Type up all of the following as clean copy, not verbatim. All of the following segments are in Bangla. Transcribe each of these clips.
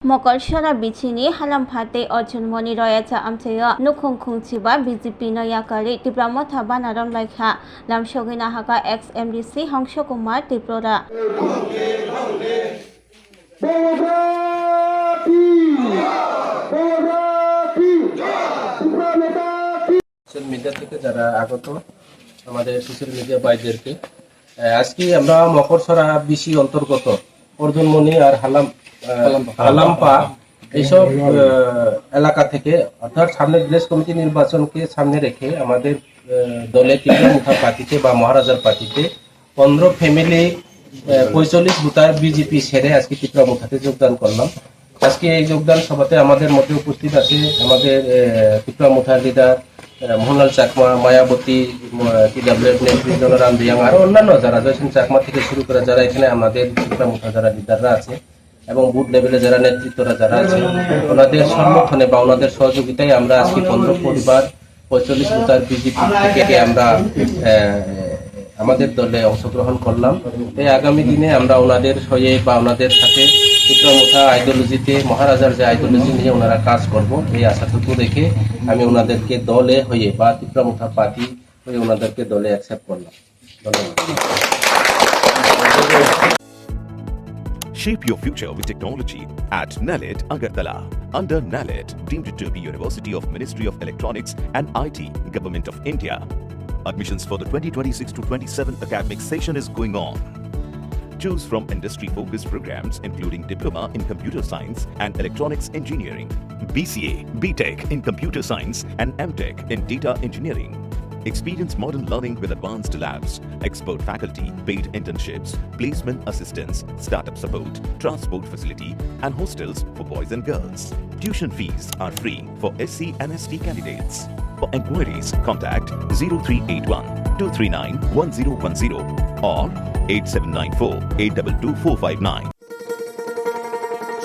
Mokolshara bichini halamphate Arjunmoni Royacha Amteya Nukhung Khungchiba BJP Noyakari Dipramotha Banaron Laikha Lamshogina Haka ex MDC Hongsho Kumar Tiprora social media থেকে যারা আগত আমাদের সোশ্যাল মিডিয়া ভাইদেরকে আজকে আমরা মকরছড়া বিসি অন্তর্গত অর্জুনমণি আর হালাম্পা এইসব এলাকা থেকে অর্থাৎ সামনে ভিলেজ কমিটি নির্বাচনকে সামনে রেখে আমাদের দলে টিপ্রামুঠা পার্টিতে বা মহারাজার পার্টিতে 15 ফ্যামিলি 45 ভোটার বিজেপি ছেড়ে আজকে টিপ্রামুঠাতে যোগদান করলাম। আজকে এই যোগদান সভাতে আমাদের মধ্যে উপস্থিত আছে আমাদের টিপ্রামুঠার লিডার মোহনলাল চাকমা, মায়াবতী, পিডব্লিউএফ নেতৃত্ব রামদিয়াং আর অন্যান্য যারা জয়সেন চাকমা থেকে শুরু করে যারা এখানে আমাদের টিপ্রামুঠা যারা লিডাররা আছে এবং বুথ লেভেলে যারা নেতৃত্বরা যারা আছে ওনাদের সমর্থনে বা ওনাদের সহযোগিতায় আমরা আজকে 15 পরিবার 45 ভোটার বিজেপি থেকে আমরা আমাদের দলে অংশগ্রহণ করলাম। এই আগামী দিনে আমরা ওনাদের হয়ে বা ওনাদের সাথে টিপ্রামুঠা আইডিওলজিতে মহারাজার যে আইডিওলজি নিয়ে ওনারা কাজ করব এই আশাটুকু রেখে আমি ওনাদেরকে দলে হয়ে বা টিপ্রামুঠা পার্টি হয়ে ওনাদেরকে দলে অ্যাকসেপ্ট করলাম। ধন্যবাদ। Shape your future with technology at NALED Agartala. Under NALED, deemed to be University of Ministry of Electronics and IT, Government of India. Admissions for the 2026 to 27 academic session is going on. Choose from industry-focused programs including Diploma in Computer Science and Electronics Engineering, BCA, BTech in Computer Science and MTech in Data Engineering. Experience modern learning with advanced labs, expert faculty, paid internships, placement assistance, startup support, transport facility, and hostels for boys and girls. Tuition fees are free for SC and ST candidates. For enquiries, contact 0381 239 1010 or 8794 822 459.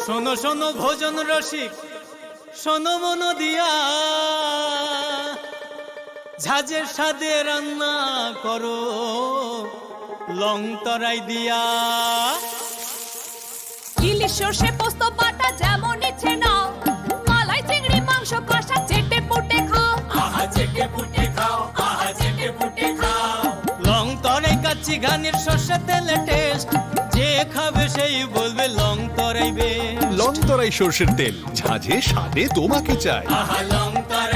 শোনো শোনো ভোজন রসিক শোনো মন দিয়া ঝাঁঝের সাদে রান্না করো লং তরাই দিয়া ইলিশ সর্ষে পোস্ত বাটা যেমন ইচ্ছে নাও মালাই চিংড়ি মাংস কষা চেটে পুটে খাও আহা চেটে পুটে খাও আহা চেটে পুটে খাও লং তরাই কাচ্চি ঘানির সর্ষে তেলে টেস্ট যে খাবে সেই বলবে লং তরাই বেশ লং তরাই সর্ষের তেল ঝাঁঝে স্বাদে তোমাকে চাই আহা লং তরাই